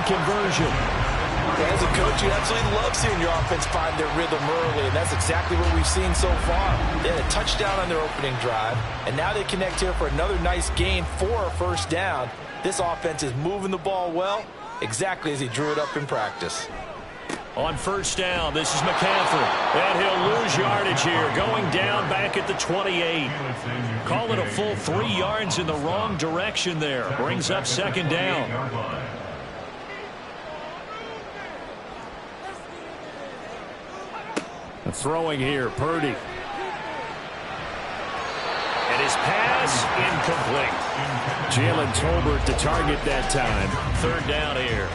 two-point conversion. As a coach, you absolutely love seeing your offense find their rhythm early, and that's exactly what we've seen so far. They had a touchdown on their opening drive, and now they connect here for another nice gain for a first down. This offense is moving the ball well, exactly as he drew it up in practice. On first down, this is McCaffrey, and he'll lose yardage here, going down back at the 28. Call it a full 3 yards in the wrong direction there. Brings up second down. Throwing here, Purdy. And his pass incomplete. Jalen Tolbert the target that time. Third down here.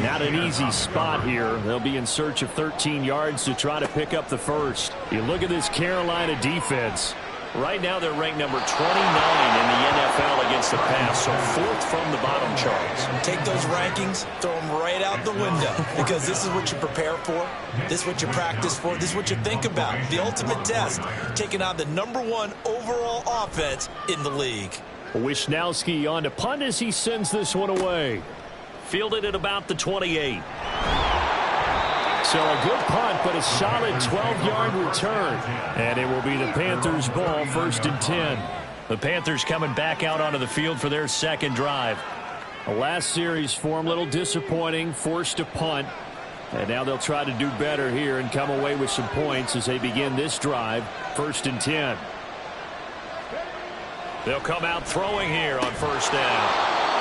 Not an easy spot here. They'll be in search of 13 yards to try to pick up the first. You look at this Carolina defense. Right now they're ranked number 29 in the NFL against the pass, so 4th from the bottom charts. Take those rankings, throw them right out the window, because this is what you prepare for, this is what you practice for, this is what you think about. The ultimate test, taking on the #1 overall offense in the league. Wishnowski on to punt as he sends this one away. Fielded at about the 28. So a good punt, but a solid 12-yard return. And it will be the Panthers' ball, 1st and 10. The Panthers coming back out onto the field for their second drive. The last series for them, a little disappointing, forced to punt. And now they'll try to do better here and come away with some points as they begin this drive, 1st and 10. They'll come out throwing here on first down.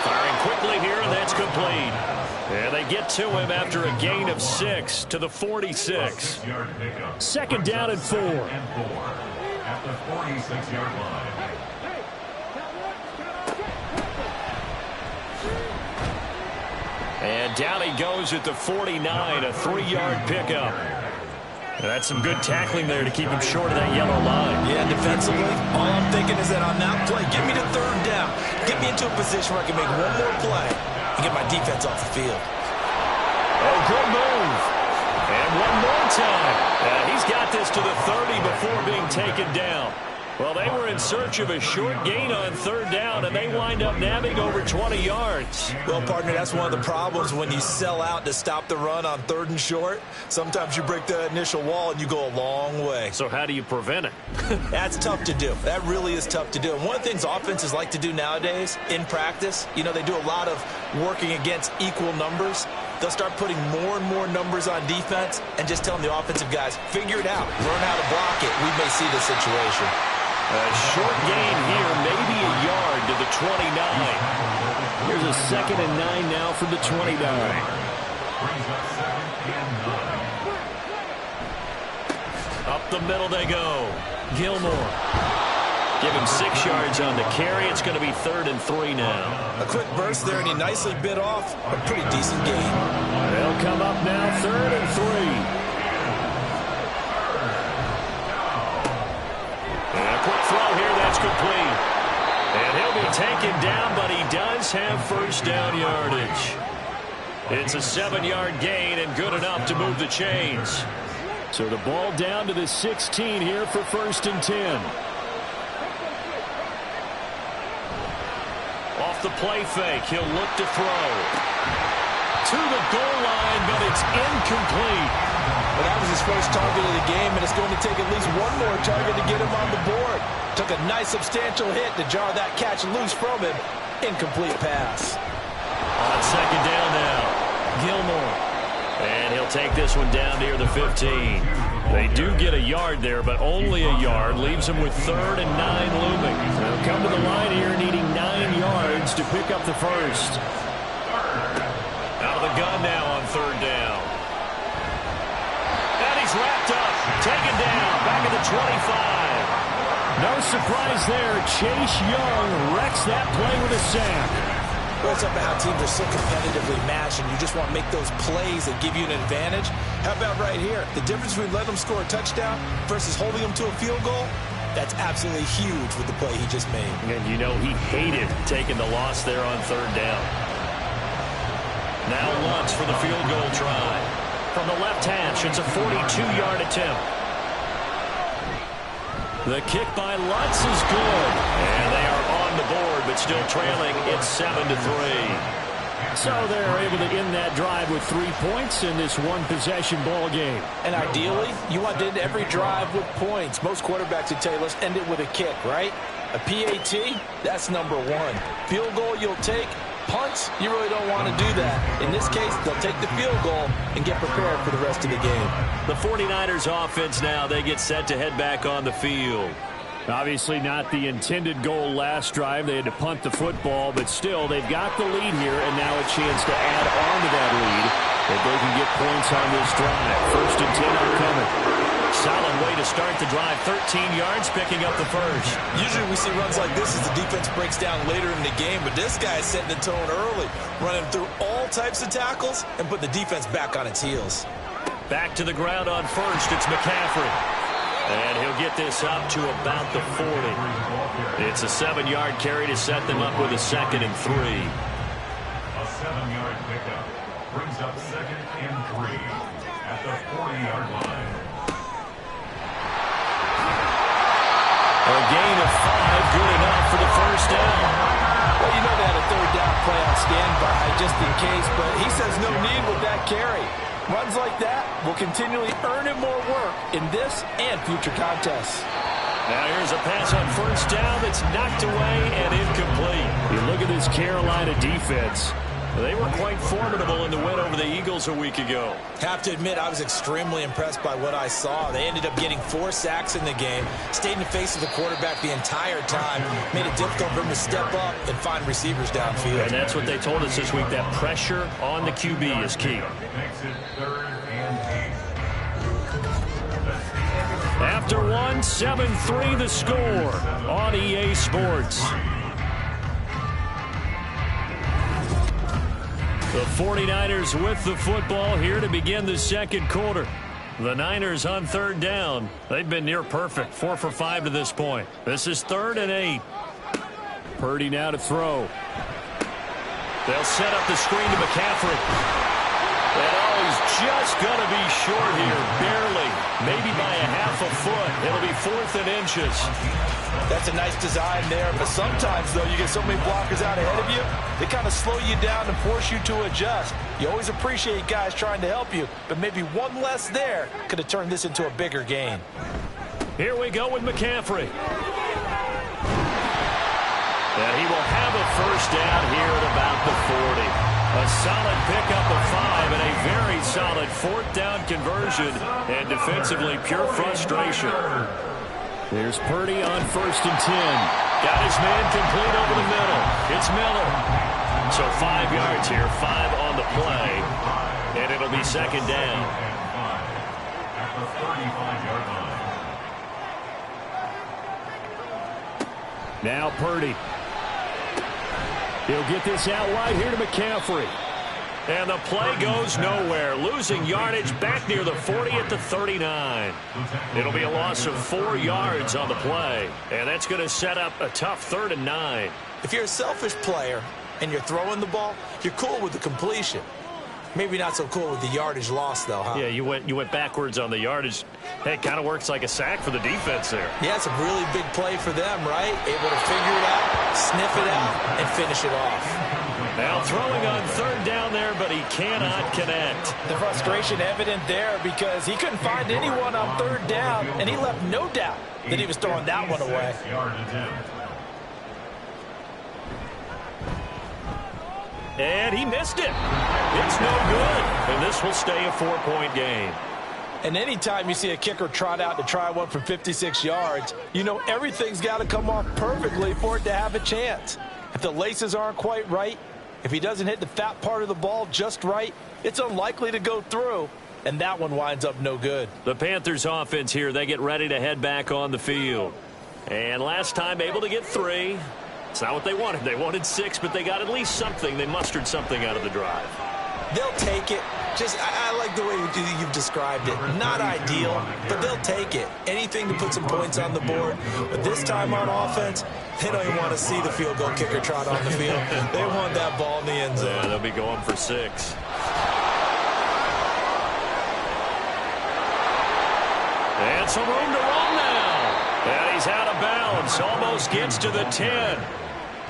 Firing quickly here, and that's complete. And they get to him after a gain of 6 to the 46. Second down and 4. At the 46-yard line. And down he goes at the 49, a 3-yard pickup. That's some good tackling there to keep him short of that yellow line. Yeah, defensively, all I'm thinking is that on that play, get me to third down. Get me into a position where I can make one more play and get my defense off the field. Oh, good move. And one more time. And he's got this to the 30 before being taken down. Well, they were in search of a short gain on third down, and they wind up nabbing over 20 yards. Well, partner, that's one of the problems when you sell out to stop the run on 3rd and short. Sometimes you break the initial wall and you go a long way. So how do you prevent it? That's tough to do. That really is tough to do. And one of the things offenses like to do nowadays in practice, you know, they do a lot of working against equal numbers. They'll start putting more and more numbers on defense and just telling the offensive guys, figure it out, learn how to block it. We may see this situation. A short gain here, maybe a yard to the 29. Here's a 2nd and 9 now from the 29. Up the middle they go. Gilmore. Give him 6 yards on the carry. It's going to be 3rd and 3 now. A quick burst there, and he nicely bit off a pretty decent gain. They'll come up now, 3rd and 3. And a quick throw here, that's complete. And he'll be taken down, but he does have first down yardage. It's a 7-yard gain and good enough to move the chains. So the ball down to the 16 here for 1st and 10. Off the play fake, he'll look to throw. To the goal line, but it's incomplete. Well, that was his first target of the game, and it's going to take at least one more target to get him on the board. Took a nice substantial hit to jar that catch loose from him. Incomplete pass. On second down now, Gilmore. And he'll take this one down near the 15. They do get a yard there, but only a yard. Leaves them with 3rd and 9 looming. They'll come to the line here needing 9 yards to pick up the first. Out of the gun now on 3rd down. And he's wrapped up. Taken down. Back at the 25. No surprise there. Chase Young wrecks that play with a sack. Well, it's up to how teams are so competitively matched, and you just want to make those plays that give you an advantage. How about right here? The difference between letting them score a touchdown versus holding them to a field goal, that's absolutely huge with the play he just made. And you know he hated taking the loss there on 3rd down. Now Lutz for the field goal try. From the left hash, it's a 42-yard attempt. The kick by Lutz is good. And they are on the board, but still trailing. It's 7-3. So they're able to end that drive with 3 points in this one-possession ball game. And ideally, you want to end every drive with points. Most quarterbacks would tell you, let's end it with a kick, right? A PAT, that's number one. Field goal you'll take. Punts, you really don't want to do that. In this case, they'll take the field goal and get prepared for the rest of the game. The 49ers offense now, they get set to head back on the field. Obviously not the intended goal last drive. They had to punt the football, but still, they've got the lead here, and now a chance to add on to that lead if they can get points on this drive. 1st and 10 upcoming. Solid way to start the drive. 13 yards, picking up the first. Usually we see runs like this as the defense breaks down later in the game, but this guy is setting the tone early, running through all types of tackles and put the defense back on its heels. Back to the ground on first. It's McCaffrey. And he'll get this up to about the 40. It's a 7-yard carry to set them up with a 2nd and 3. A 7-yard pickup brings up 2nd and 3 at the 40-yard line. A gain of 5, good enough for the first down. Well, you know they had a 3rd down play on standby just in case, but he says no need with that carry. Runs like that will continually earn him more work in this and future contests. Now here's a pass on 1st down that's knocked away and incomplete. You look at this Carolina defense. They were quite formidable in the win over the Eagles a week ago. Have to admit, I was extremely impressed by what I saw. They ended up getting 4 sacks in the game, stayed in the face of the quarterback the entire time, made it difficult for him to step up and find receivers downfield. And that's what they told us this week, that pressure on the QB is key. Makes it 3rd and 8. After one, 7-3 the score on EA Sports. The 49ers with the football here to begin the 2nd quarter. The Niners on 3rd down. They've been near perfect, 4 for 5 to this point. This is 3rd and 8. Purdy now to throw. They'll set up the screen to McCaffrey. And he's just going to be short here, barely, maybe by a half a foot. It'll be 4th and inches. That's a nice design there, but sometimes, though, you get so many blockers out ahead of you, they kind of slow you down and force you to adjust. You always appreciate guys trying to help you, but maybe one less there could have turned this into a bigger gain. Here we go with McCaffrey. And he will have a 1st down here at about the 40. A solid pickup of 5 and a very solid 4th down conversion, and defensively pure frustration. There's Purdy on 1st and 10. Got his man complete over the middle. It's Miller. So 5 yards here, 5 on the play, and it'll be 2nd down. At the 35-yard line. Now Purdy. He'll get this out wide here to McCaffrey. And the play goes nowhere. Losing yardage back near the 40 at the 39. It'll be a loss of 4 yards on the play. And that's going to set up a tough 3rd and 9. If you're a selfish player and you're throwing the ball, you're cool with the completion. Maybe not so cool with the yardage loss, though, huh? Yeah, you went backwards on the yardage. Hey, it kind of works like a sack for the defense there. Yeah, it's a really big play for them, right? Able to figure it out, sniff it out, and finish it off. Now throwing on 3rd down there, but he cannot connect. The frustration evident there because he couldn't find anyone on 3rd down, and he left no doubt that he was throwing that one away. 6-yard attempt. And he missed it. It's no good. And this will stay a 4-point game. And anytime you see a kicker trot out to try one from 56 yards, you know everything's got to come off perfectly for it to have a chance. If the laces aren't quite right, if he doesn't hit the fat part of the ball just right, it's unlikely to go through, and that one winds up no good. The Panthers offense here, they get ready to head back on the field. And last time able to get 3. It's not what they wanted. They wanted 6, but they got at least something. They mustered something out of the drive. They'll take it. I like the way you've described it. Not ideal, but they'll take it. Anything to put some points on the board. But this time on offense, they don't even want to see the field goal kicker trot on the field. They want that ball in the end zone. Yeah, they'll be going for 6. And some room to run now. And he's out of bounds. Almost gets to the 10.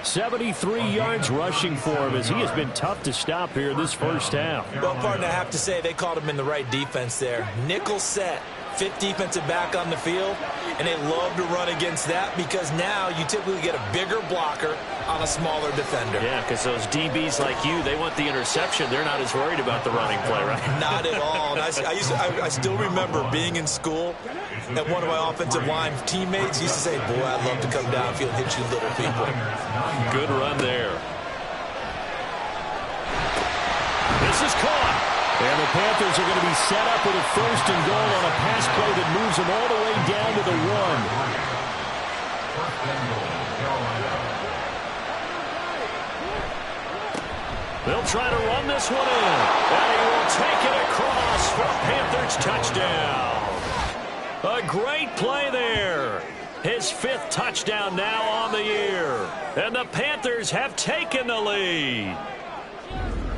73 yards rushing for him as he has been tough to stop here this first half. Well, partner, I have to say they called him in the right defense there. Nickel set, fifth defensive back on the field, and they love to run against that because now you typically get a bigger blocker on a smaller defender. Yeah, because those DBs like you, they want the interception. They're not as worried about the running play, right? Not at all. And I still remember being in school, and one of my offensive line teammates used to say, boy, I'd love to come downfield and hit you little people. Good run there. This is caught. And the Panthers are going to be set up with a first and goal on a pass play that moves them all the way down to the 1. They'll try to run this one in. And he will take it across for a Panthers touchdown. A great play there. His 5th touchdown now on the year. And the Panthers have taken the lead.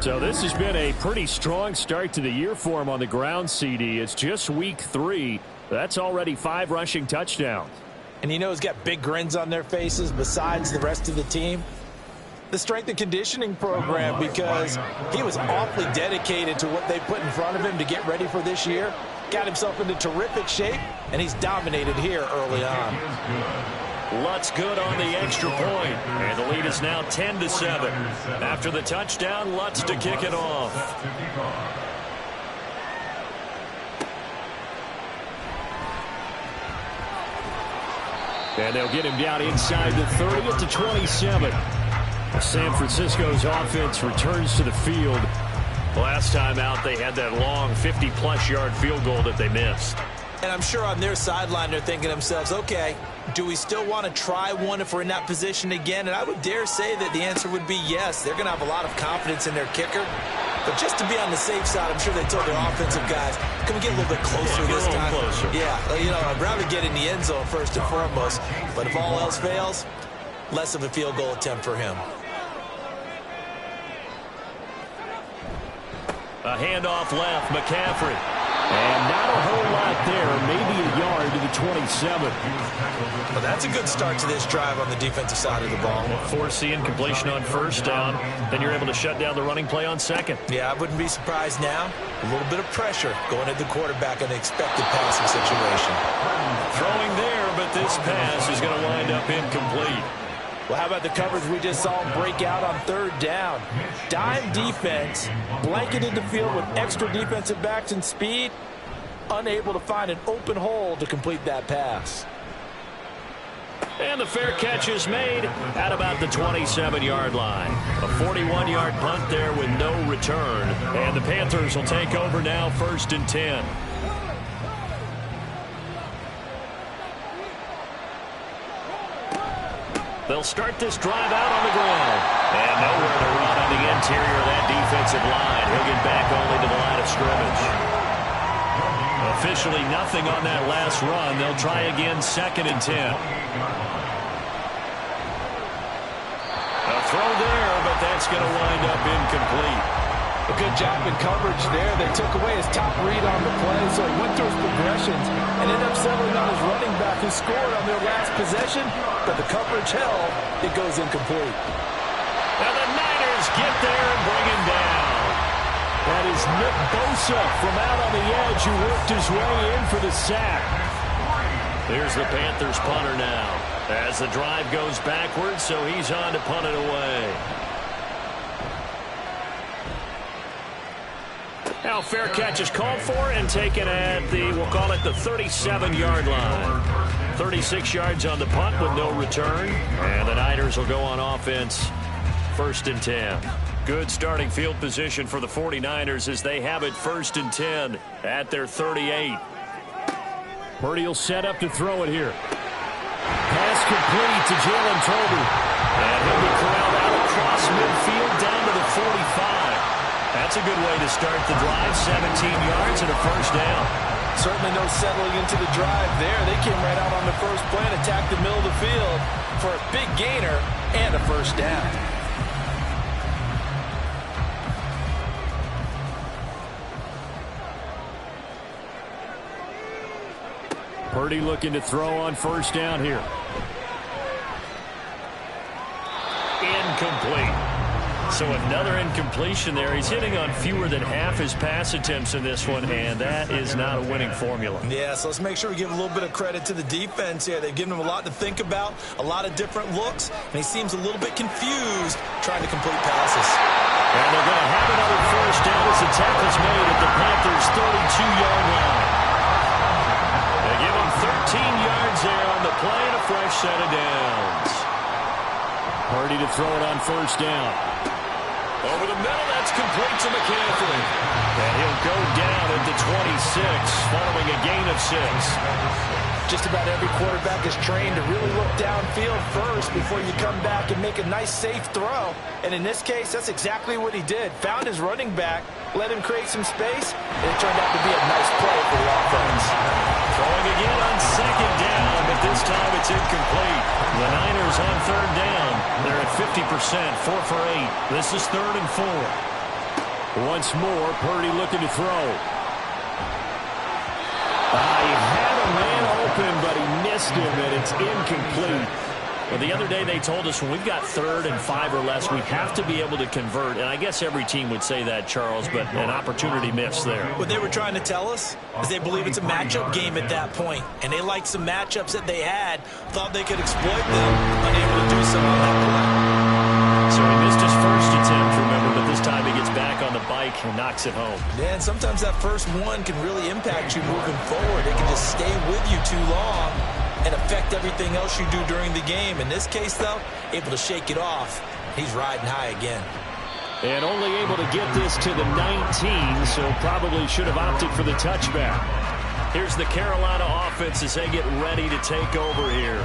So this has been a pretty strong start to the year for him on the ground, CD. It's just week 3. That's already 5 rushing touchdowns. And you know he's got big grins on their faces besides the rest of the team. The strength and conditioning program, because he was awfully dedicated to what they put in front of him to get ready for this year. Got himself into terrific shape, and he's dominated here early on. Lutz good on the extra point, and the lead is now 10-7. After the touchdown, Lutz to kick it off. And they'll get him down inside the 30 to 27. San Francisco's offense returns to the field. Last time out, they had that long 50-plus yard field goal that they missed. And I'm sure on their sideline they're thinking to themselves, okay, do we still want to try one if we're in that position again? And I would dare say that the answer would be yes. They're going to have a lot of confidence in their kicker. But just to be on the safe side, I'm sure they told their offensive guys, can we get a little bit closer this time? Closer. Yeah, you know, I'd rather get in the end zone first and foremost. But if all else fails, less of a field goal attempt for him. A handoff left, McCaffrey. And not a whole lot there, maybe a yard to the 27. Well, that's a good start to this drive on the defensive side of the ball. Forcing completion on first down, then you're able to shut down the running play on second. Yeah, I wouldn't be surprised now. A little bit of pressure going at the quarterback in an expected passing situation. Throwing there, but this pass is going to wind up incomplete. Well, how about the coverage we just saw him break out on third down? Dime defense, blanketed the field with extra defensive backs and speed, unable to find an open hole to complete that pass. And the fair catch is made at about the 27-yard line. A 41-yard punt there with no return. And the Panthers will take over now, 1st and 10. They'll start this drive out on the ground. And nowhere to run on the interior of that defensive line. He'll get back only to the line of scrimmage. Officially nothing on that last run. They'll try again, 2nd and 10. A throw there, but that's going to wind up incomplete. A good job in coverage there. They took away his top read on the play, so he went through his progressions and ended up settling on his running back who scored on their last possession, but the coverage held. It goes incomplete. And the Niners get there and bring him down. That is Nick Bosa from out on the edge who worked his way in for the sack. Here's the Panthers punter now as the drive goes backwards, so he's on to punt it away. Now fair catch is called for and taken at the, we'll call it the 37-yard line. 36 yards on the punt with no return. And the Niners will go on offense, 1st and 10. Good starting field position for the 49ers as they have it 1st and 10 at their 38. Purdy will set up to throw it here. Pass complete to Jalen Tolbert. And he'll be corralled out across midfield down to the 45. That's a good way to start the drive. 17 yards and a 1st down. Certainly no settling into the drive there. They came right out on the first play and attacked the middle of the field for a big gainer and a 1st down. Purdy looking to throw on 1st down here. So another incompletion there. He's hitting on fewer than half his pass attempts in this one, and that is not a winning formula. Yeah, so let's make sure we give a little bit of credit to the defense here. They've given him a lot to think about, a lot of different looks, and he seems a little bit confused trying to complete passes. And they're going to have another first down as the tackle's made at the Panthers' 32-yard line. They give him 13 yards there on the play and a fresh set of downs. Purdy to throw it on first down. Over the middle, that's complete to McCaffrey. And he'll go down at the 26 following a gain of 6. Just about every quarterback is trained to really look downfield first before you come back and make a nice, safe throw. And in this case, that's exactly what he did. Found his running back, let him create some space, and it turned out to be a nice play for the offense. Throwing again on second down, but this time it's incomplete. The Niners on third down. They're at 50%, 4 for 8. This is 3rd and 4. Once more, Purdy looking to throw. He had a man open, but he missed him, and it's incomplete. Well, the other day they told us when we've got 3rd and 5 or less, we have to be able to convert. And I guess every team would say that, Charles, but an opportunity missed there. What they were trying to tell us is they believe it's a matchup game at that point. And they liked some matchups that they had, thought they could exploit them, unable to do so on that play. So he missed his first attempt, remember, but this time he gets back on the bike and knocks it home. Yeah, and sometimes that first one can really impact you moving forward. It can just stay with you too long and affect everything else you do during the game. In this case, though, able to shake it off. He's riding high again. And only able to get this to the 19, so probably should have opted for the touchback. Here's the Carolina offense as they get ready to take over here.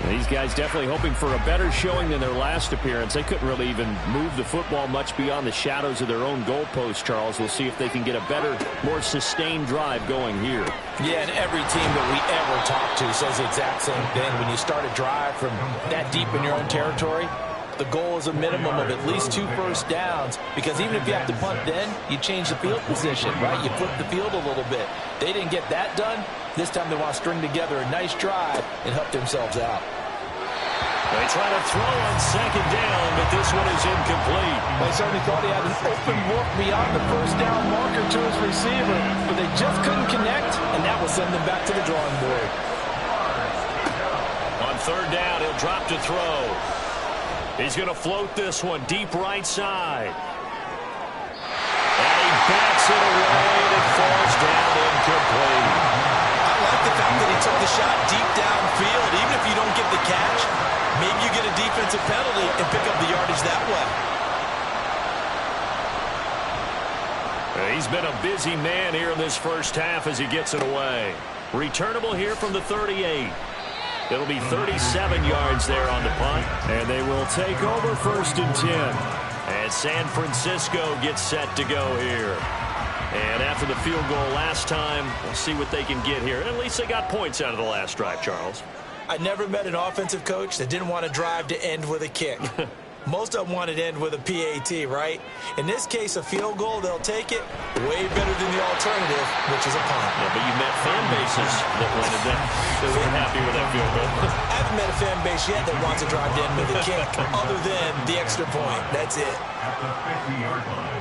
These guys definitely hoping for a better showing than their last appearance. They couldn't really even move the football much beyond the shadows of their own goalpost, Charles. We'll see if they can get a better, more sustained drive going here. Yeah, and every team that we ever talk to says the exact same thing. When you start a drive from that deep in your own territory, the goal is a minimum of at least 2 first downs, because even if you have to punt then, you change the field position, right? You flip the field a little bit. They didn't get that done. This time they want to string together a nice drive and help themselves out. They try to throw on second down, but this one is incomplete. They certainly thought he had an open look beyond the first down marker to his receiver, but they just couldn't connect, and that will send them back to the drawing board. On third down, he'll drop to throw. He's going to float this one deep right side. And he backs it away, and it falls down incomplete. I like the fact that he took the shot deep downfield. Even if you don't get the catch, maybe you get a defensive penalty and pick up the yardage that way. He's been a busy man here in this first half as he gets it away. Returnable here from the 38. It'll be 37 yards there on the punt, and they will take over 1st and 10. And San Francisco gets set to go here. And after the field goal last time, we'll see what they can get here. And at least they got points out of the last drive, Charles. I never met an offensive coach that didn't want a drive to end with a kick. Most of them wanted to end with a PAT, right? In this case, a field goal, they'll take it way better than the alternative, which is a punt. Yeah, but you met fan bases that wanted that. They weren't happy with that field goal. I haven't met a fan base yet that wants a drive to end with a kick, other than the extra point. That's it. At the 50-yard line.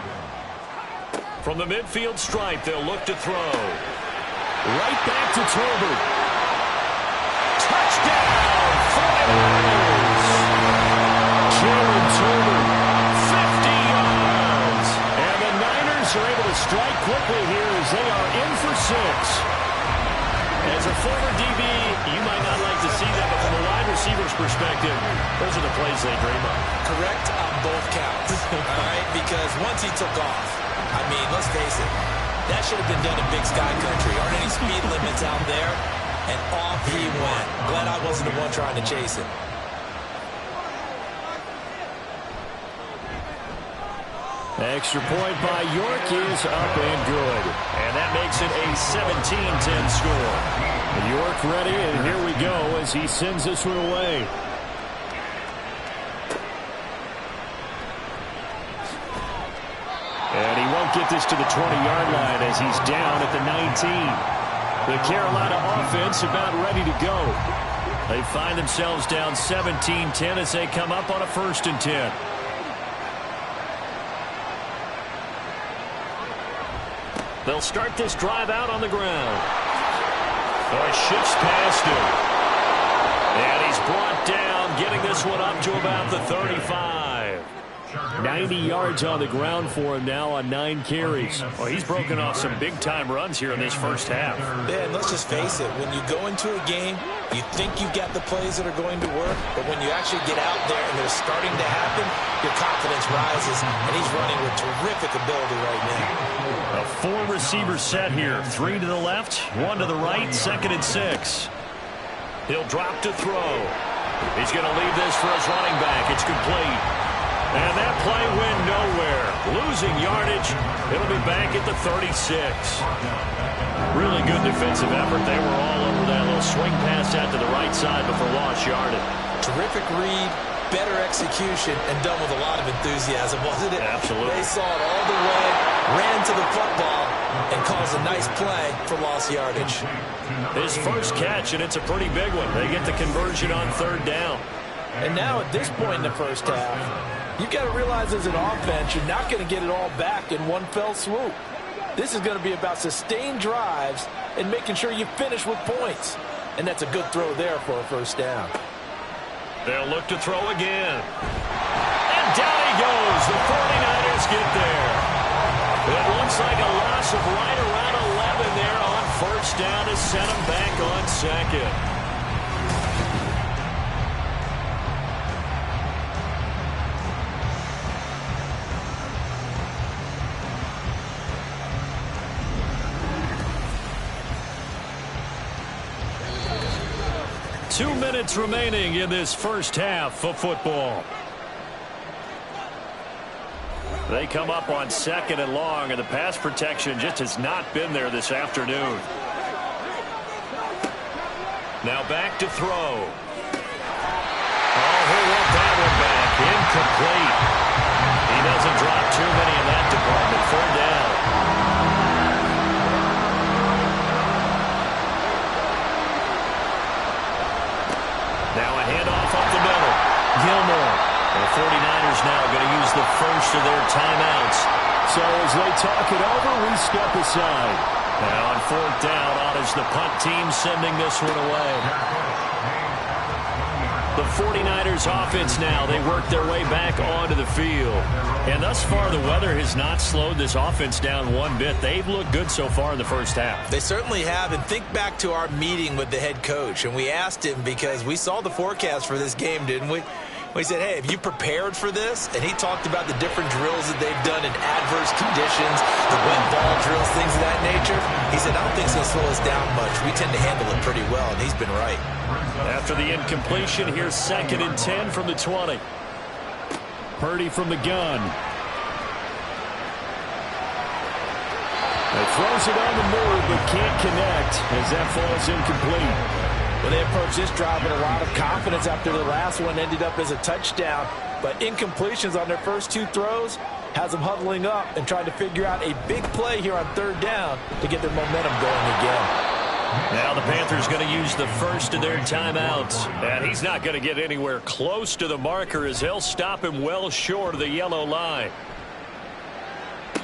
From the midfield stripe, they'll look to throw. Right back to Tolbert. Touchdown, 49ers. Jalen Tolbert, 50 yards. And the Niners are able to strike quickly here as they are in for 6. As a former DB, you might not like to see that, but from a wide receiver's perspective, those are the plays they dream of. Correct on both counts, all right? Because once he took off, I mean, let's face it, that should have been done in Big Sky Country. Aren't any speed limits out there? And off he went. Glad I wasn't the one trying to chase him. Extra point by York is up and good. And that makes it a 17-10 score. York ready, and here we go as he sends this one away. And he won't get this to the 20-yard line as he's down at the 19. The Carolina offense about ready to go. They find themselves down 17-10 as they come up on a 1st and 10. They'll start this drive out on the ground. Oh, he shifts past him. And he's brought down, getting this one up to about the 35. 90 yards on the ground for him now on 9 carries. Well, he's broken off some big-time runs here in this first half. Yeah, and let's just face it. When you go into a game, you think you've got the plays that are going to work, but when you actually get out there and they're starting to happen, your confidence rises, and he's running with terrific ability right now. A 4-receiver set here. 3 to the left, 1 to the right, 2nd and 6. He'll drop to throw. He's going to leave this for his running back. It's complete. And that play went nowhere. Losing yardage. It'll be back at the 36. Really good defensive effort. They were all over that little swing pass out to the right side before lost yardage. Terrific read, better execution, and done with a lot of enthusiasm, wasn't it? Absolutely. They saw it all the way, ran to the football, and caused a nice play for lost yardage. His first catch, and it's a pretty big one. They get the conversion on 3rd down. And now at this point in the first half, you've got to realize as an offense, you're not going to get it all back in one fell swoop. This is going to be about sustained drives and making sure you finish with points. And that's a good throw there for a first down. They'll look to throw again. And down he goes. The 49ers get there. It looks like a loss of right around 11 there on first down to send them back on 2nd. Two minutes remaining in this first half of football. They come up on 2nd and long, and the pass protection just has not been there this afternoon. Now back to throw. Oh, he'll want that one back. Incomplete. He doesn't drop too many in that department. 4th down. Now a handoff up the middle. Gilmore. The 49ers now going to use the first of their timeouts. So as they talk it over, we step aside. Now on 4th down, on is the punt team sending this one away. The 49ers offense now, they work their way back onto the field. And thus far, the weather has not slowed this offense down one bit. They've looked good so far in the first half. They certainly have. And think back to our meeting with the head coach. And we asked him, because we saw the forecast for this game, didn't we? We said, hey, have you prepared for this? And he talked about the different drills that they've done in adverse conditions, the wet ball drills, things of that nature. He said, I don't think it's going to slow us down much. We tend to handle it pretty well, and he's been right. After the incompletion, here's 2nd and 10 from the 20. Purdy from the gun. It throws it on the move, but can't connect as that falls incomplete. Well, they approached this drive with a lot of confidence after the last one ended up as a touchdown. But incompletions on their first 2 throws has them huddling up and trying to figure out a big play here on 3rd down to get their momentum going again. Now the Panthers going to use the first of their timeouts. And he's not going to get anywhere close to the marker as they'll stop him well short of the yellow line.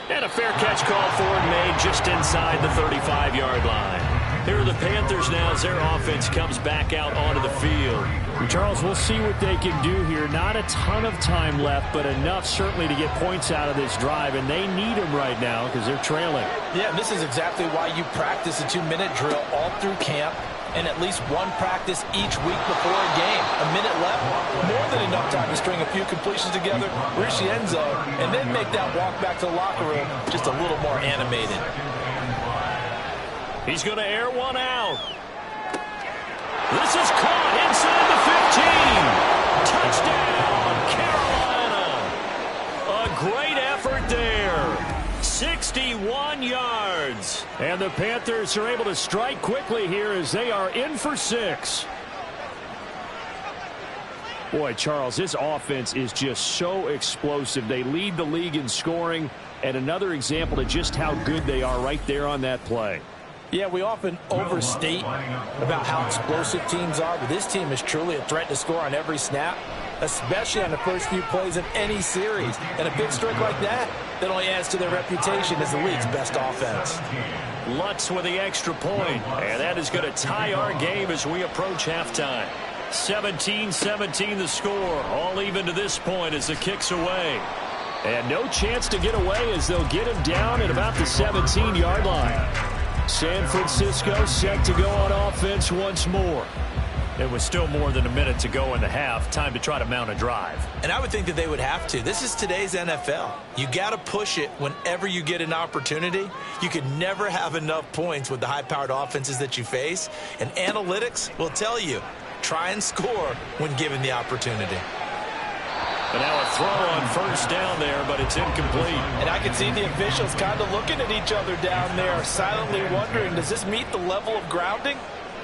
And a fair catch call for and made just inside the 35-yard line. Here are the Panthers now as their offense comes back out onto the field. And Charles, we'll see what they can do here. Not a ton of time left, but enough certainly to get points out of this drive, and they need them right now because they're trailing. Yeah, and this is exactly why you practice a 2-minute drill all through camp and at least one practice each week before a game. A minute left, more than enough time to string a few completions together, reach the end zone, and then make that walk back to the locker room just a little more animated. He's going to air one out. This is caught inside the 15. Touchdown, Carolina. A great effort there. 61 yards. And the Panthers are able to strike quickly here as they are in for 6. Boy, Charles, this offense is just so explosive. They lead the league in scoring, and another example of just how good they are right there on that play. Yeah, we often overstate about how explosive teams are, but this team is truly a threat to score on every snap, especially on the first few plays of any series. And a big streak like that, that only adds to their reputation as the league's best offense. Lutz with the extra point, and that is going to tie our game as we approach halftime. 17-17 the score, all even to this point as the kick's away. And no chance to get away as they'll get him down at about the 17-yard line. San Francisco set to go on offense once more. It was still more than a minute to go in the half. Time to try to mount a drive. And I would think that they would have to. This is today's NFL. You got to push it whenever you get an opportunity. You can never have enough points with the high-powered offenses that you face. And analytics will tell you, try and score when given the opportunity. But now a throw on first down there, but it's incomplete. And I can see the officials kind of looking at each other down there, silently wondering, does this meet the level of grounding?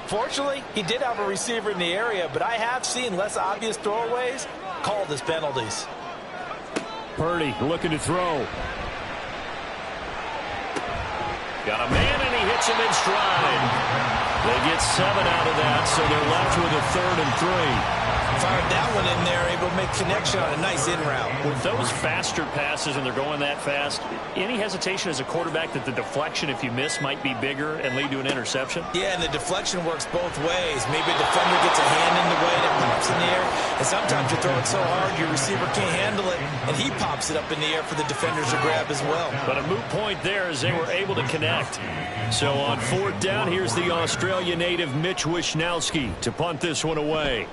Fortunately, he did have a receiver in the area, but I have seen less obvious throwaways called as penalties. Purdy looking to throw. Got a man, and he hits him in stride. They get 7 out of that, so they're left with a 3rd and 3. Fired that one in there, able to make connection on a nice in route. With those faster passes and they're going that fast, any hesitation as a quarterback that the deflection, if you miss, might be bigger and lead to an interception? Yeah, and the deflection works both ways. Maybe a defender gets a hand in the way that pops in the air, and sometimes you throw it so hard your receiver can't handle it, and he pops it up in the air for the defenders to grab as well. But a moot point there as they were able to connect. So on 4th down, here's the Australia native Mitch Wishnowsky to punt this one away.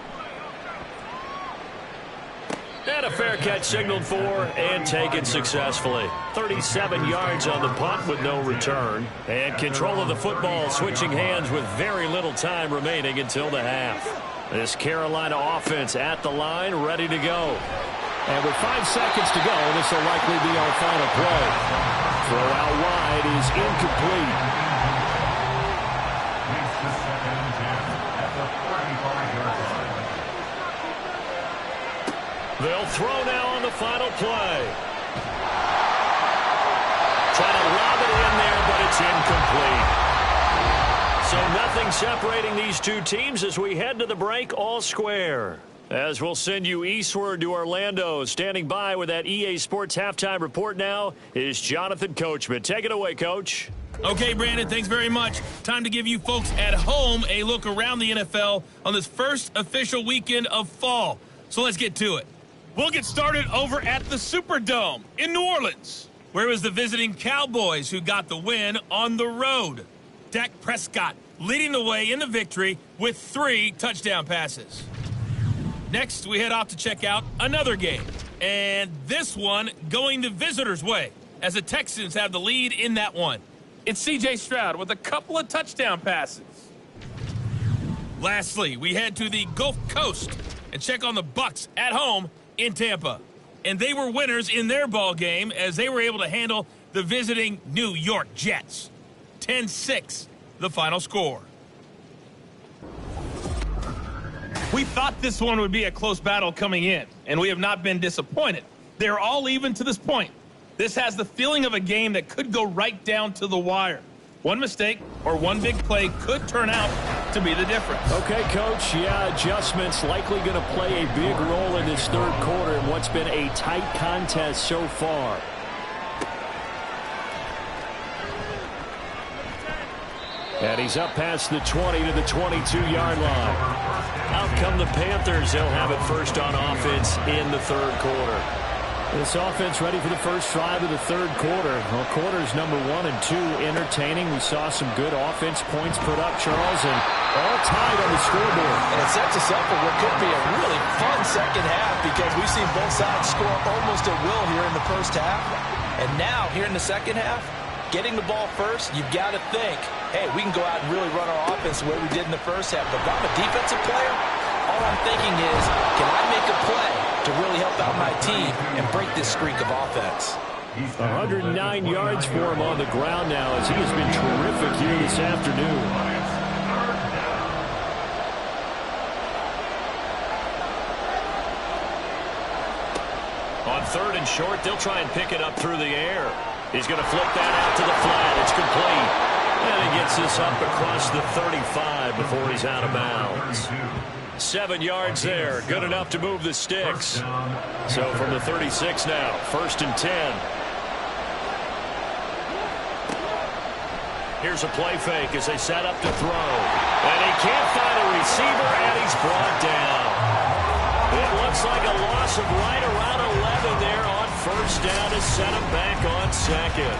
And a fair catch signaled for and taken successfully. 37 yards on the punt with no return. And control of the football switching hands with very little time remaining until the half. This Carolina offense at the line, ready to go. And with 5 seconds to go, this will likely be our final play. Throw out wide is incomplete. They'll throw now on the final play. Trying to lob it in there, but it's incomplete. So nothing separating these two teams as we head to the break, all square. As we'll send you eastward to Orlando. Standing by with that EA Sports halftime report now is Jonathan Coachman. Take it away, Coach. Okay, Brandon, thanks very much. Time to give you folks at home a look around the NFL on this first official weekend of fall. So let's get to it. We'll get started over at the Superdome in New Orleans, where it was the visiting Cowboys who got the win on the road. Dak Prescott leading the way in the victory with 3 touchdown passes. Next, we head off to check out another game, and this one going the visitors' way, as the Texans have the lead in that one. It's C.J. Stroud with a couple of touchdown passes. Lastly, we head to the Gulf Coast and check on the Bucs at home in Tampa. And they were winners in their ball game as they were able to handle the visiting New York Jets. 10-6, the final score. We thought this one would be a close battle coming in, and we have not been disappointed. They're all even to this point. This has the feeling of a game that could go right down to the wire. One mistake or one big play could turn out to be the difference. Okay, Coach. Yeah, adjustments likely going to play a big role in this third quarter in what's been a tight contest so far. And he's up past the 20 to the 22-yard line. Out come the Panthers. They'll have it first on offense in the third quarter. This offense ready for the first drive of the third quarter. Well, quarters number 1 and 2 entertaining. We saw some good offense points put up, Charles, and all tied on the scoreboard. And it sets us up for what could be a really fun second half because we've seen both sides score almost at will here in the first half. And now, here in the second half, getting the ball first, you've got to think, hey, we can go out and really run our offense the way we did in the first half. But if I'm a defensive player, all I'm thinking is, can I make a play to really help out my team and break this streak of offense? 109 yards for him on the ground now as he has been terrific here this afternoon. On 3rd and short, they'll try and pick it up through the air. He's going to flip that out to the flat. It's complete. And he gets this up across the 35 before he's out of bounds. 7 yards there. Good enough to move the sticks. So from the 36 now, 1st and 10. Here's a play fake as they set up to throw. And he can't find a receiver, and he's brought down. It looks like a loss of right around 11 there on first down to set him back on second.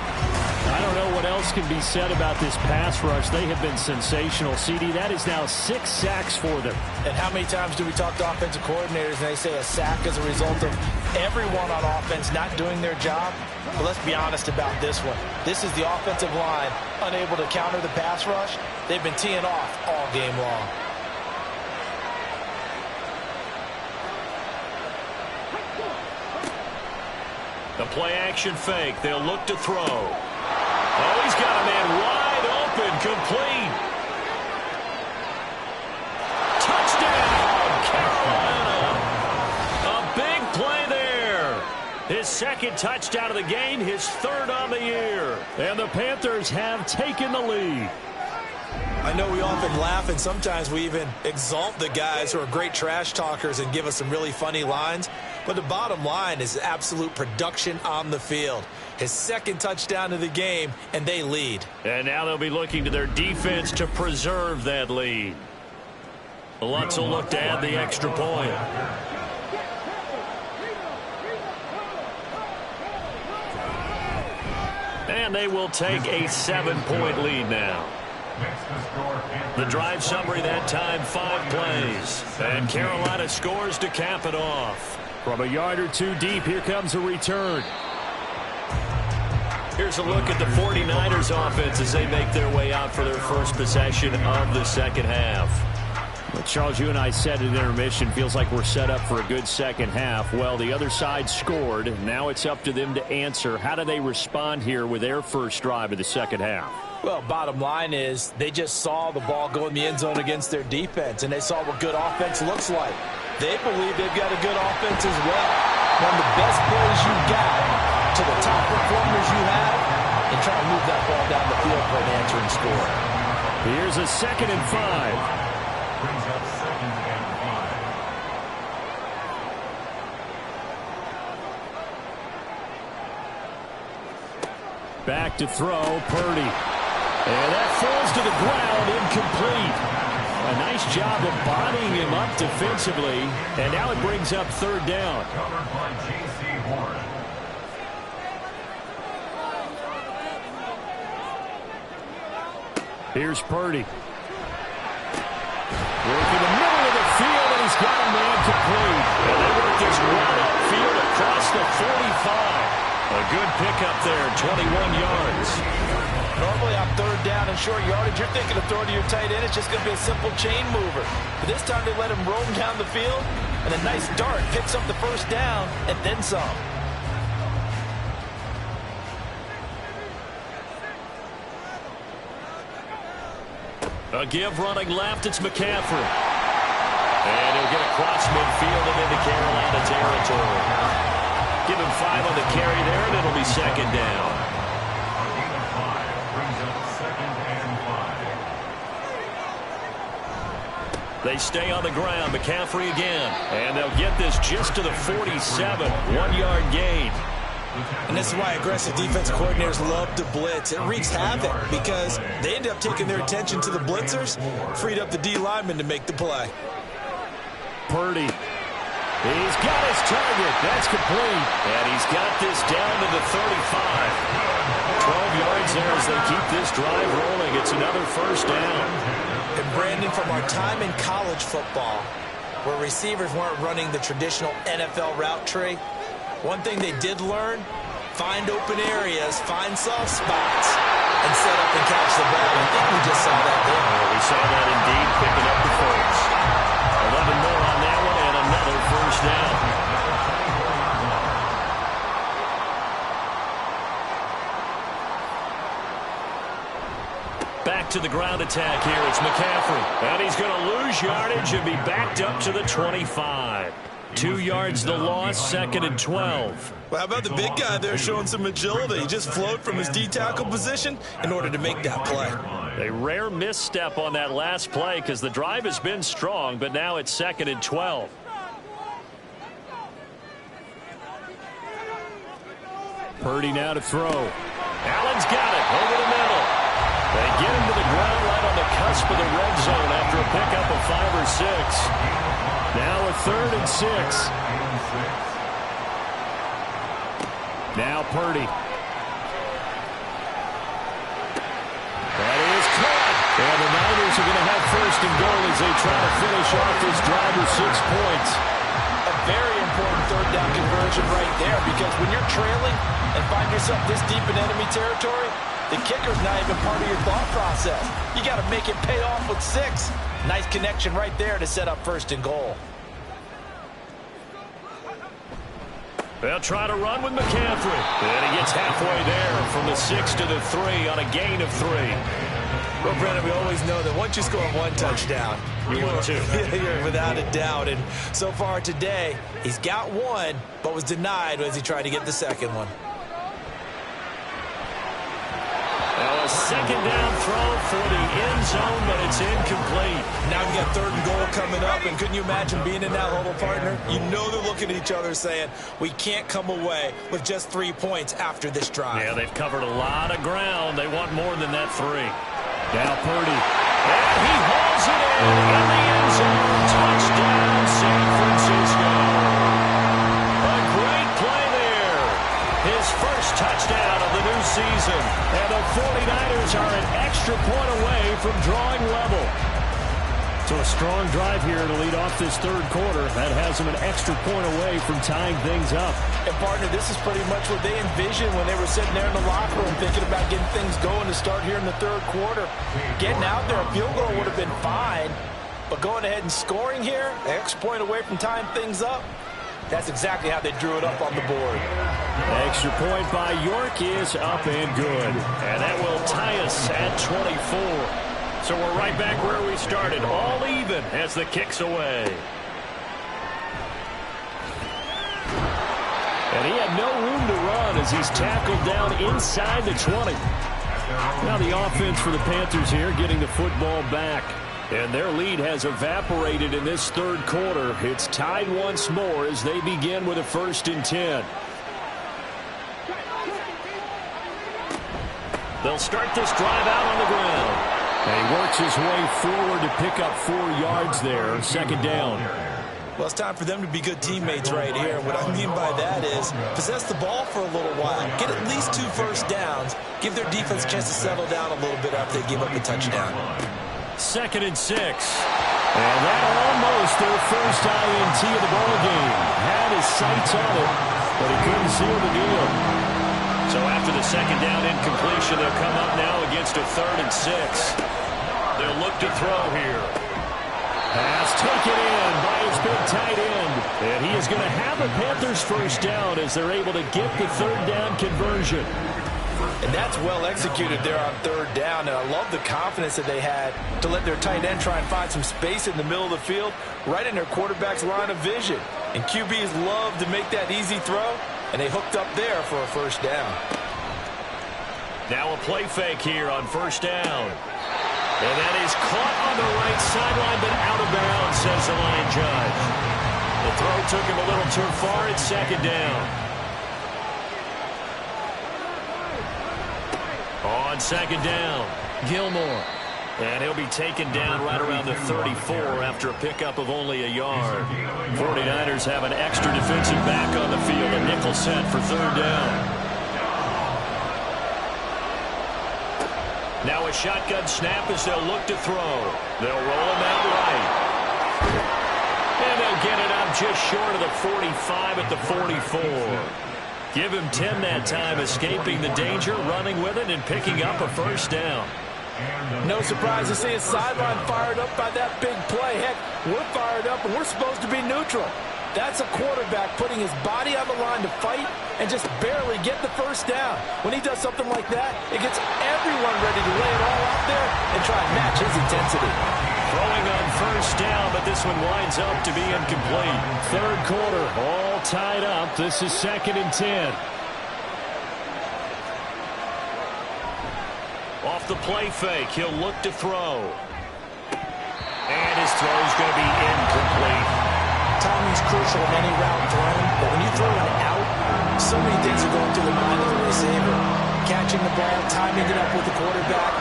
I don't know what else can be said about this pass rush. They have been sensational. CD, that is now 6 sacks for them. And how many times do we talk to offensive coordinators and they say a sack as a result of everyone on offense not doing their job? But let's be honest about this one. This is the offensive line unable to counter the pass rush. They've been teeing off all game long. The play-action fake. They'll look to throw. Oh, he's got a man wide open, complete. Touchdown, Carolina. A big play there. His second touchdown of the game, his third on the year. And the Panthers have taken the lead. I know we often laugh, and sometimes we even exalt the guys who are great trash talkers and give us some really funny lines. But the bottom line is absolute production on the field. His second touchdown of the game, and they lead. And now they'll be looking to their defense to preserve that lead. Lutz will look to add the extra point. And they will take a 7-point lead now. The drive summary that time, 5 plays. And Carolina scores to cap it off. From a yard or two deep, here comes a return. Here's a look at the 49ers offense as they make their way out for their first possession of the second half. Well, Charles, you and I said at intermission, feels like we're set up for a good second half. Well, the other side scored. Now it's up to them to answer. How do they respond here with their first drive of the second half? Well, bottom line is they just saw the ball go in the end zone against their defense, and they saw what good offense looks like. They believe they've got a good offense as well. One of the best plays you've got to the top performers you have, and try to move that ball down the field for an answering score. Here's a 2nd and 5. Brings up 2nd and 5. Back to throw, Purdy. And that falls to the ground, incomplete. A nice job of bodying him up defensively. And now it brings up 3rd down. Covered by J.C. Horn. Here's Purdy. Working the middle of the field, and he's got a man complete. And they work this run upfield across the 45. A good pickup there, 21 yards. Normally on 3rd down and short yardage, you're thinking of throwing to your tight end. It's just going to be a simple chain mover. But this time they let him roam down the field, and a nice dart picks up the first down and then some. A give running left, it's McCaffrey. And he'll get across midfield and into Carolina territory. Give him 5 on the carry there, and it'll be 2nd down. They stay on the ground. McCaffrey again. And they'll get this just to the 47. 1-yard gain. And this is why aggressive defense coordinators love to blitz. It wreaks havoc because they end up taking their attention to the blitzers, freed up the D lineman to make the play. Purdy. He's got his target. That's complete. And he's got this down to the 35. 12 yards there as they keep this drive rolling. It's another first down. And Brandon, from our time in college football, where receivers weren't running the traditional NFL route tree, one thing they did learn, find open areas, find soft spots, and set up and catch the ball. I think we just saw that there. Yeah, we saw that indeed, picking up the first. 11 more on that one, and another first down. Back to the ground attack here. It's McCaffrey. And he's going to lose yardage and be backed up to the 25. 2 yards the loss, 2nd and 12. Well, how about the big guy there showing some agility? He just flowed from his D-tackle position in order to make that play. A rare misstep on that last play because the drive has been strong, but now it's 2nd and 12. Purdy now to throw. Allen's got it over the middle. They top of the red zone after a pickup of 5 or 6. Now a 3rd and 6. Now Purdy. That is caught. And the Niners are going to have 1st and goal as they try to finish off this drive with 6 points. A very important 3rd down conversion right there, because when you're trailing and find yourself this deep in enemy territory, the kicker's not even part of your thought process. You got to make it pay off with 6. Nice connection right there to set up 1st and goal. They'll try to run with McCaffrey. And he gets halfway there from the 6 to the 3 on a gain of 3. Well, Brandon, we always know that once you score 1 touchdown, you win 2. You're without a doubt. And so far today, he's got 1, but was denied as he tried to get the 2nd one. Now a 2nd down throw for the end zone, but it's incomplete. Now we got 3rd and goal coming up, and couldn't you imagine being in that huddle, partner? You know they're looking at each other saying, we can't come away with just 3 points after this drive. Yeah, they've covered a lot of ground. They want more than that 3. Now Purdy. And he hauls it in the end zone. Touchdown, San Francisco. A great play there. His first touchdown of the new season. And the 49ers are an extra point away from drawing level. So a strong drive here to lead off this 3rd quarter. That has them an extra point away from tying things up. And, partner, this is pretty much what they envisioned when they were sitting there in the locker room thinking about getting things going to start here in the 3rd quarter. Getting out there, a field goal would have been fine. But going ahead and scoring here, an extra point away from tying things up, that's exactly how they drew it up on the board. Extra point by York is up and good. And that will tie us at 24. So we're right back where we started, all even as the kick's away. And he had no room to run as he's tackled down inside the 20. Now the offense for the Panthers here getting the football back. And their lead has evaporated in this 3rd quarter. It's tied once more as they begin with a 1st and 10. They'll start this drive out on the ground. And he works his way forward to pick up 4 yards there. 2nd down. Well, it's time for them to be good teammates right here. What I mean by that is possess the ball for a little while. Get at least 2 first downs. Give their defense a chance to settle down a little bit after they give up a touchdown. 2nd and 6. And that almost their first INT of the ball game. Had his sights on it, but he couldn't seal the deal. So after the 2nd down incompletion, they'll come up now against a 3rd and 6. They'll look to throw here. Pass taken in by his big tight end. And he is going to have a Panthers first down as they're able to get the 3rd down conversion. And that's well executed there on 3rd down. And I love the confidence that they had to let their tight end try and find some space in the middle of the field, right in their quarterback's line of vision. And QBs love to make that easy throw, and they hooked up there for a first down. Now a play fake here on 1st down. And that is caught on the right sideline, but out of bounds, says the line judge. The throw took him a little too far. It's 2nd down. On 2nd down, Gilmore. And he'll be taken down right around the 34 after a pickup of only a yard. 49ers have an extra defensive back on the field, a nickel set for 3rd down. Now a shotgun snap as they'll look to throw. They'll roll him out right. And they'll get it up just short of the 45 at the 44. Give him 10 that time, escaping the danger, running with it, and picking up a first down. No surprise to see his sideline fired up by that big play. Heck, we're fired up, and we're supposed to be neutral. That's a quarterback putting his body on the line to fight and just barely get the first down. When he does something like that, it gets everyone ready to lay it all out there and try and match his intensity. Throwing on first down, but this one winds up to be incomplete. 3rd quarter, all tied up. This is 2nd and 10. Off the play fake, he'll look to throw. And his throw's going to be incomplete. Timing's crucial in any route thrown, but when you throw it out, so many things are going through the mind of the receiver. Catching the ball, timing it up with the quarterback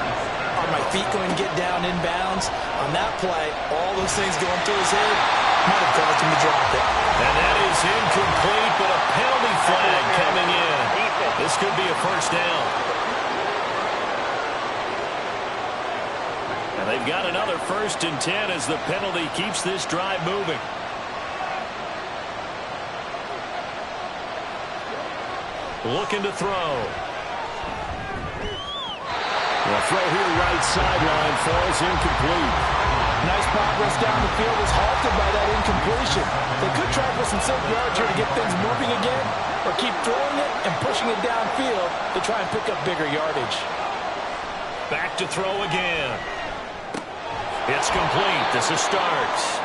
are my feet going to get down inbounds? On that play, all those things going through his head might have caused him to drop it. And that is incomplete, but a penalty flag coming in. This could be a first down. And they've got another 1st and 10 as the penalty keeps this drive moving. Looking to throw. The throw here right sideline falls incomplete. Nice progress down the field was halted by that incompletion. They could try for some safe yards here to get things moving again, or keep throwing it and pushing it downfield to try and pick up bigger yardage. Back to throw again. It's complete. This is starts.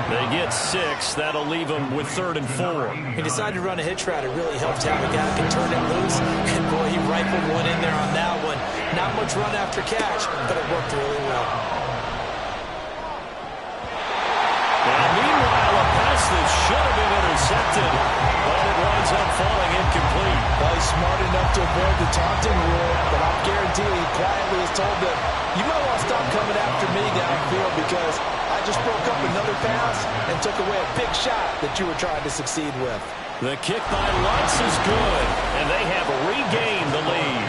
They get 6. That'll leave them with 3rd and 4. He decided to run a hitch route. It really helped have a guy who can turn it loose. And boy, he rifled one in there on that one. Not much run after catch, but it worked really well. And meanwhile, a pass that should have been intercepted, but it winds up falling incomplete. Well, he's smart enough to avoid the taunting rule, but I guarantee he quietly has told them, you might want to stop coming after me downfield because I just broke up another pass and took away a big shot that you were trying to succeed with. The kick by Lutz is good, and they have regained the lead.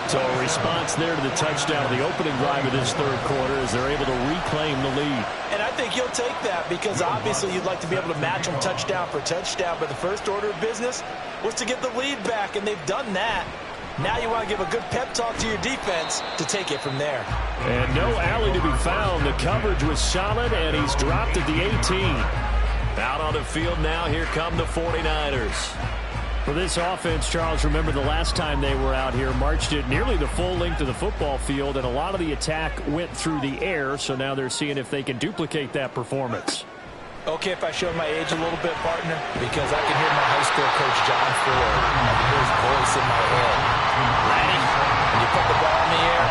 So a response there to the touchdown, the opening drive of this 3rd quarter, as they're able to reclaim the lead. And I think you'll take that because obviously you'd like to be able to match them touchdown for touchdown, but the first order of business was to get the lead back, and they've done that. Now you want to give a good pep talk to your defense to take it from there. And no alley to be found. The coverage was solid, and he's dropped at the 18. Out on the field now, here come the 49ers. For this offense, Charles, remember the last time they were out here, marched it nearly the full length of the football field, and a lot of the attack went through the air, so now they're seeing if they can duplicate that performance. Okay, if I show my age a little bit, partner, because I can hear my high school coach, John Ford. I can hear his voice in my head. Ready? When you put the ball in the air,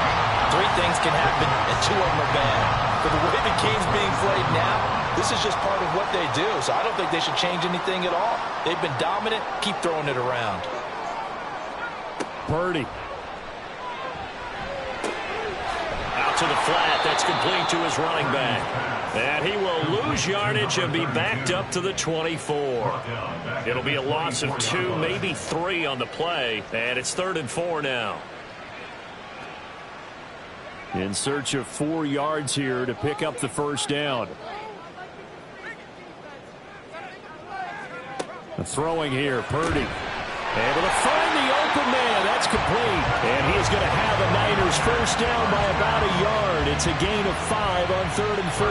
3 things can happen, and 2 of them are bad. But the way the game's being played now, this is just part of what they do, so I don't think they should change anything at all. They've been dominant. Keep throwing it around. Purdy. Out to the flat. That's complete to his running back. And he will lose yardage and be backed up to the 24. It'll be a loss of 2, maybe 3 on the play. And it's 3rd and 4 now. In search of 4 yards here to pick up the first down. The throwing here, Purdy. Able to find the open man. That's complete. And he's going to have a Niners first down by about a yard. It's a gain of 5 on 3rd and 4.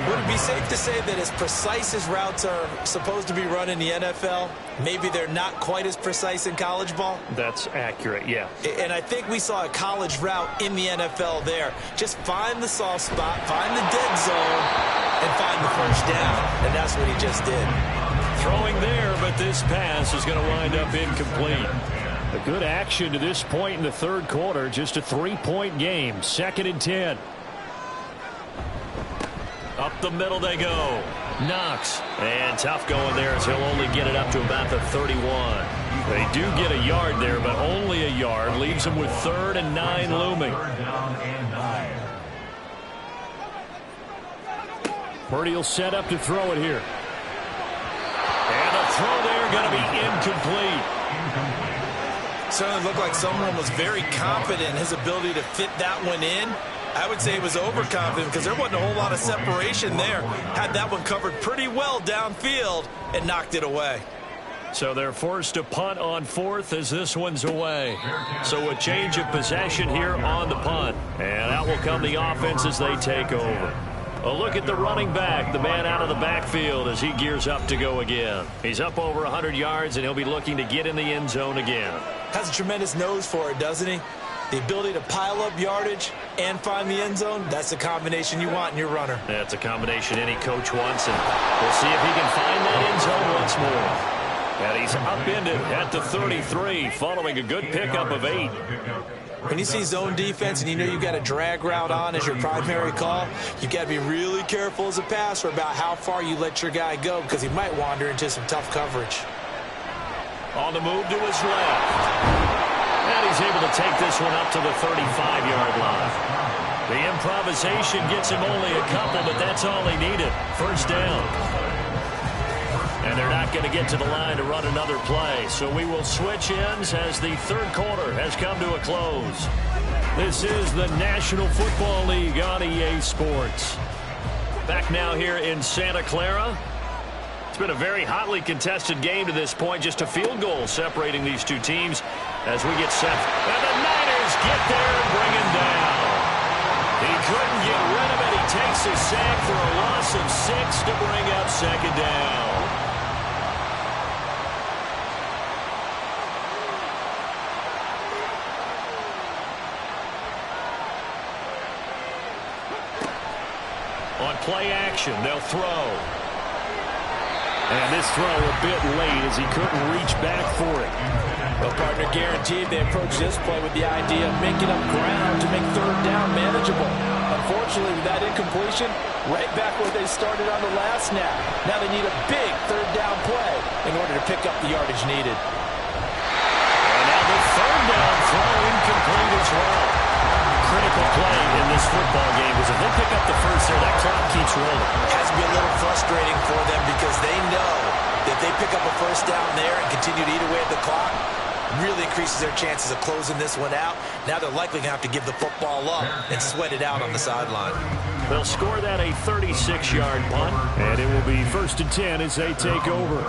Would it be safe to say that as precise as routes are supposed to be run in the NFL, maybe they're not quite as precise in college ball? That's accurate, yeah. And I think we saw a college route in the NFL there. Just find the soft spot, find the dead zone, and find the first down. And that's what he just did. Throwing there, but this pass is going to wind up incomplete. A good action to this point in the 3rd quarter. Just a 3-point game. 2nd and 10. Up the middle they go. Knox. And tough going there as he'll only get it up to about the 31. They do get a yard there, but only a yard. Leaves them with 3rd and 9 looming. Purdy will set up to throw it here. And the throw there going to be incomplete. Certainly looked like someone was very confident in his ability to fit that one in. I would say he was overconfident because there wasn't a whole lot of separation there. Had that one covered pretty well downfield and knocked it away. So they're forced to punt on 4th as this one's away. So a change of possession here on the punt. And out will come the offense as they take over. A look at the running back, the man out of the backfield as he gears up to go again. He's up over 100 yards, and he'll be looking to get in the end zone again. Has a tremendous nose for it, doesn't he? The ability to pile up yardage and find the end zone, that's the combination you want in your runner. That's a combination any coach wants, and we'll see if he can find that end zone once more. And he's upended at the 33 following a good pickup of 8. When you see zone defense and you know you've got a drag route on as your primary call, you've got to be really careful as a passer about how far you let your guy go because he might wander into some tough coverage. On the move to his left. And he's he's able to take this one up to the 35-yard line. The improvisation gets him only a couple, but that's all he needed. First down. And they're not going to get to the line to run another play. So we will switch ends as the third quarter has come to a close. This is the National Football League on EA Sports. Back now here in Santa Clara. It's been a very hotly contested game to this point. Just a field goal separating these two teams as we get set. And the Niners get there and bring him down. He couldn't get rid of it. He takes a sack for a loss of 6 to bring up second down. On play action, they'll throw. And this throw a bit late as he couldn't reach back for it. Well, partner, guaranteed they approach this play with the idea of making up ground to make third down manageable. Unfortunately, with that incompletion, right back where they started on the last snap. Now they need a big third down play in order to pick up the yardage needed. And now the third down throw incomplete as well. Critical play in this football game because if they pick up the first there, that clock keeps rolling. It has to be a little frustrating for them because they know that if they pick up a first down there and continue to eat away at the clock, really increases their chances of closing this one out. Now they're likely going to have to give the football up and sweat it out on the sideline. They'll score that a 36-yard punt, and it will be 1st and 10 as they take over.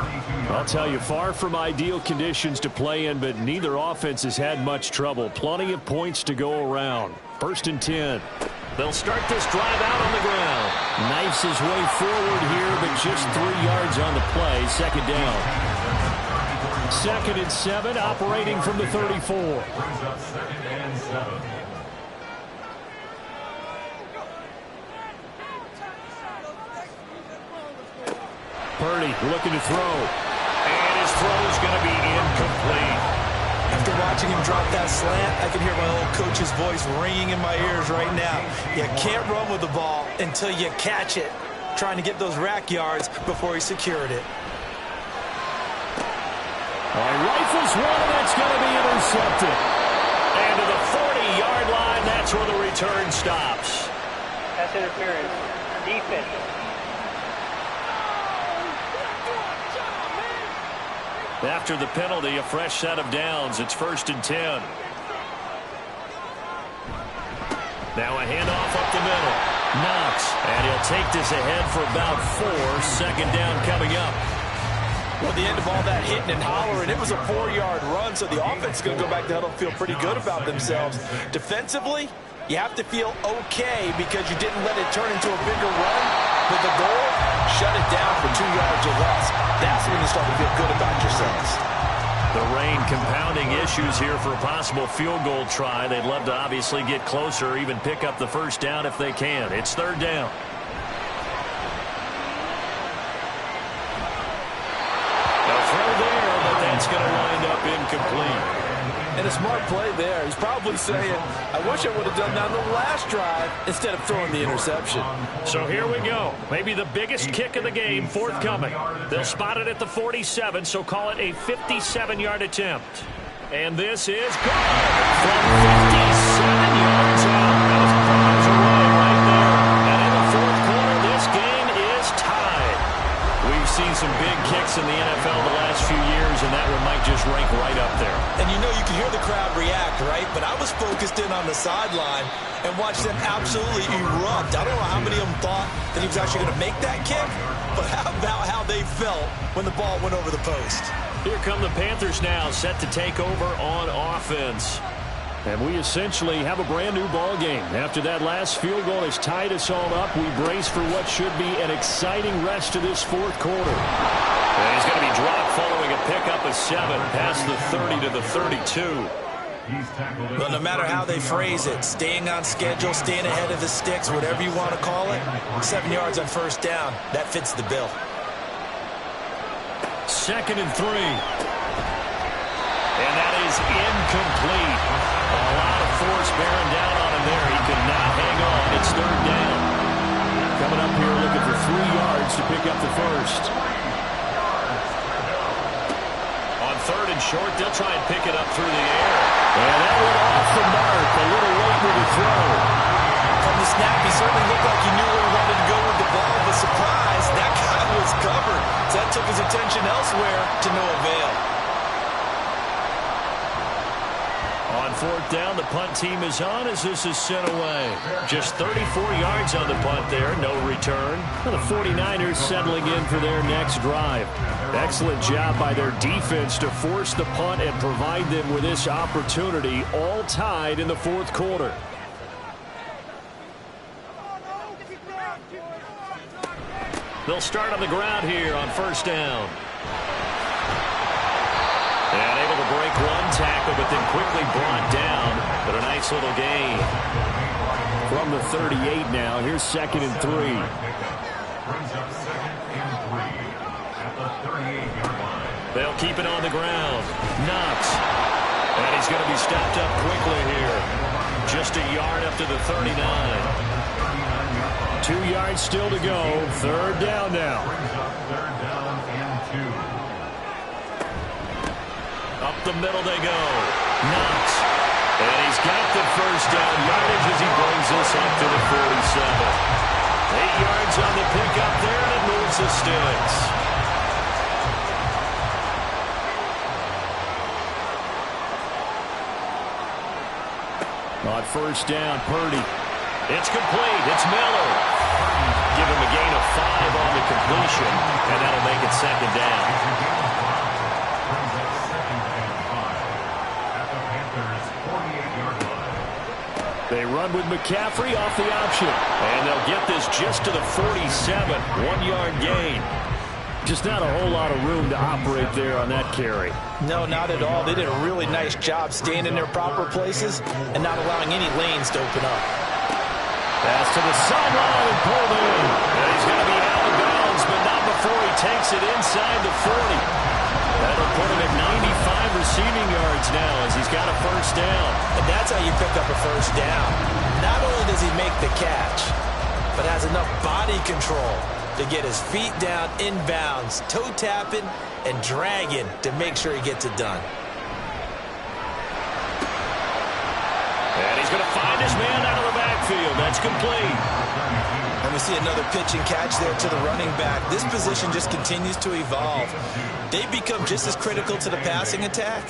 I'll tell you, far from ideal conditions to play in, but neither offense has had much trouble. Plenty of points to go around. 1st and 10. They'll start this drive out on the ground. Knifes his way forward here, but just 3 yards on the play. Second down. 2nd and 7, operating from the 34. Brings up 2nd and 7. Purdy looking to throw. And his throw is going to be incomplete. After watching him drop that slant, I can hear my old coach's voice ringing in my ears right now. You can't run with the ball until you catch it, trying to get those rack yards before he secured it. Rifles one, and that's going to be intercepted. And to the 40-yard line, that's where the return stops. That's interference. Defense. After the penalty, a fresh set of downs. It's 1st and 10. Now a handoff up the middle. Knox, and he'll take this ahead for about 4. Second down coming up. Well, the end of all that hitting and hollering, it was a 4-yard run, so the offense is going to go back to huddle and feel pretty good about themselves. Defensively, you have to feel okay because you didn't let it turn into a bigger run. With the goal, shut it down for 2 yards or less. That's when you start to feel good about yourselves. The rain compounding issues here for a possible field goal try. They'd love to obviously get closer or even pick up the first down if they can. It's 3rd down. They'll throw there, but that's going to wind up incomplete. And a smart play there. He's probably saying, I wish I would have done that on the last drive instead of throwing the interception. So here we go. Maybe the biggest kick of the game forthcoming. They'll spot it at the 47, so call it a 57-yard attempt. And this is good. From 57 yards out. That is miles away right there. And in the 4th quarter, this game is tied. We've seen some big kicks in the NFL the last few years, and that one might just rank right up there. And you know you can hear the crowd react, right? But I was focused in on the sideline and watched them absolutely erupt. I don't know how many of them thought that he was actually going to make that kick, but how about how they felt when the ball went over the post? Here come the Panthers now, set to take over on offense. And we essentially have a brand-new ball game. After that last field goal has tied us all up, we brace for what should be an exciting rest of this 4th quarter. And he's going to be dropped following a pickup of 7 past the 30 to the 32. Well, no matter how they phrase it, staying on schedule, staying ahead of the sticks, whatever you want to call it, 7 yards on first down, that fits the bill. 2nd and 3. And that is incomplete. A lot of force bearing down on him there. He could not hang on. It's 3rd down. Coming up here looking for 3 yards to pick up the first. On 3rd and short. They'll try and pick it up through the air. And that went off the mark. A little late with the throw. From the snap, he certainly looked like he knew where he wanted to go with the ball. But surprise, that guy was covered. So that took his attention elsewhere to no avail. On 4th down, the punt team is on as this is sent away. Just 34 yards on the punt there, no return. And the 49ers settling in for their next drive. Excellent job by their defense to force the punt and provide them with this opportunity, all tied in the 4th quarter. They'll start on the ground here on 1st down. And able to break one tackle, but then quickly brought down. But a nice little gain. From the 38 now, here's 2nd and 3. Brings up 2nd and 3 at the 38-yard line. They'll keep it on the ground. Knox. And he's going to be stopped up quickly here. Just a yard up to the 39. 2 yards still to go. 3rd down now. Brings up 3rd down and 2. Up the middle they go. Knox. And he's got the 1st down yardage as he brings this up to the 47. 8 yards on the pickup there, and it moves the sticks. On 1st down, Purdy. It's complete. It's Miller. Give him a gain of 5 on the completion, and that'll make it 2nd down. Brings up 2nd and 5 at the Panthers' 48-yard line. They run with McCaffrey off the option, and they'll get this just to the 47. 1-yard gain. Just not a whole lot of room to operate there on that carry. No, not at all. They did a really nice job staying in their proper places and not allowing any lanes to open up. Pass to the sideline and pulled in. And he's going to be out of bounds, but not before he takes it inside the 40. That'll put him at 95 receiving yards now as he's got a 1st down. And that's how you pick up a 1st down. Not only does he make the catch, but has enough body control to get his feet down inbounds, toe tapping and dragging to make sure he gets it done. And he's going to find his man out of the backfield. That's complete. And we see another pitch and catch there to the running back. This position just continues to evolve. They become just as critical to the passing attack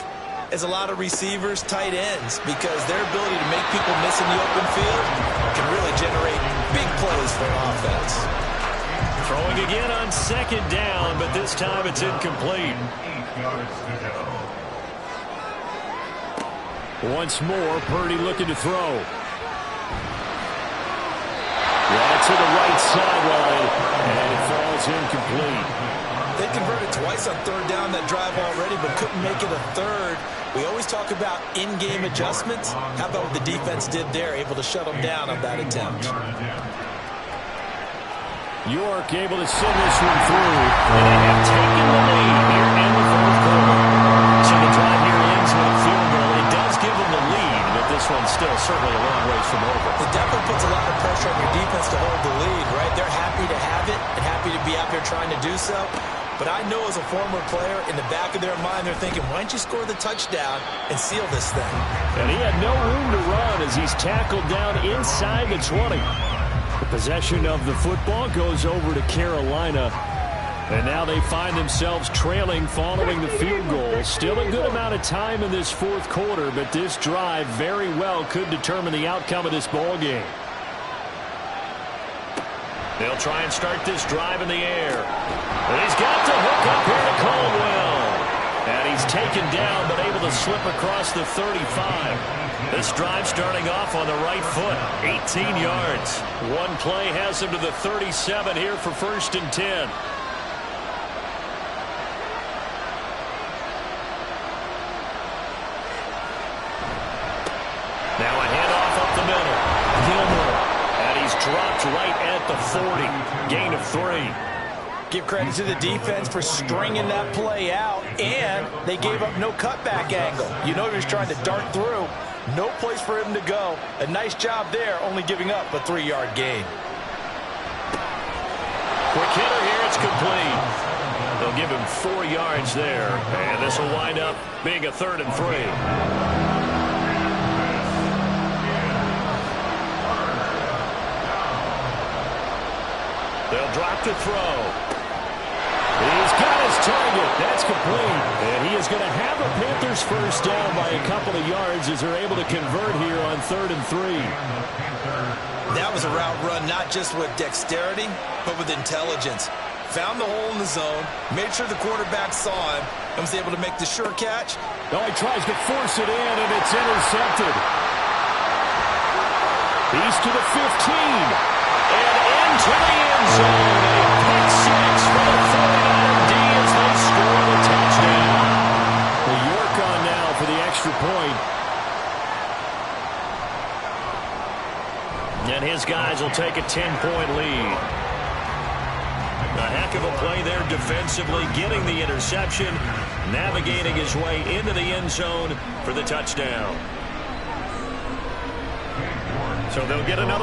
as a lot of receivers, tight ends, because their ability to make people miss in the open field can really generate big plays for an offense. Throwing again on 2nd down, but this time it's incomplete. 8 yards to go. Once more, Purdy looking to throw. Right to the right sideline, and it falls incomplete. They converted twice on 3rd down that drive already, but couldn't make it a 3rd. We always talk about in-game adjustments. How about what the defense did there, able to shut them down on that attempt. York able to send this one through, and they have taken the lead here in the 4th quarter. So the drive here ends with a field goal. It does give them the lead, but this one's still certainly a long ways from over. It definitely puts a lot of pressure on your defense to hold the lead, right? They're happy to have it and happy to be out there trying to do so. But I know as a former player, in the back of their mind, they're thinking, why don't you score the touchdown and seal this thing? And he had no room to run as he's tackled down inside the 20. The possession of the football goes over to Carolina. And now they find themselves trailing following the field goal. Still a good amount of time in this 4th quarter, but this drive very well could determine the outcome of this ball game. They'll try and start this drive in the air. And he's got to hook up here to Caldwell. And he's taken down, but able to slip across the 35. This drive starting off on the right foot. 18 yards. One play has him to the 37 here for 1st and 10. Now a handoff up the middle. Gilmore. And he's dropped right at the 40. Gain of 3. Give credit to the defense for stringing that play out, and they gave up no cutback angle. You know he was trying to dart through. No place for him to go. A nice job there, only giving up a 3-yard gain. Quick hitter here, it's complete. They'll give him 4 yards there, and this will wind up being a 3rd and 3. They'll drop to throw. He's got his target. That's complete. And he is going to have a Panthers first down by a couple of yards as they're able to convert here on 3rd and 3. That was a route run not just with dexterity, but with intelligence. Found the hole in the zone, made sure the quarterback saw him, and was able to make the sure catch. Oh, he tries to force it in, and it's intercepted. He's to the 15. And into the end zone. A pick six for the 49er D as they score the touchdown. Well, York on now for the extra point. And his guys will take a 10-point lead. A heck of a play there defensively, getting the interception, navigating his way into the end zone for the touchdown. So they'll get another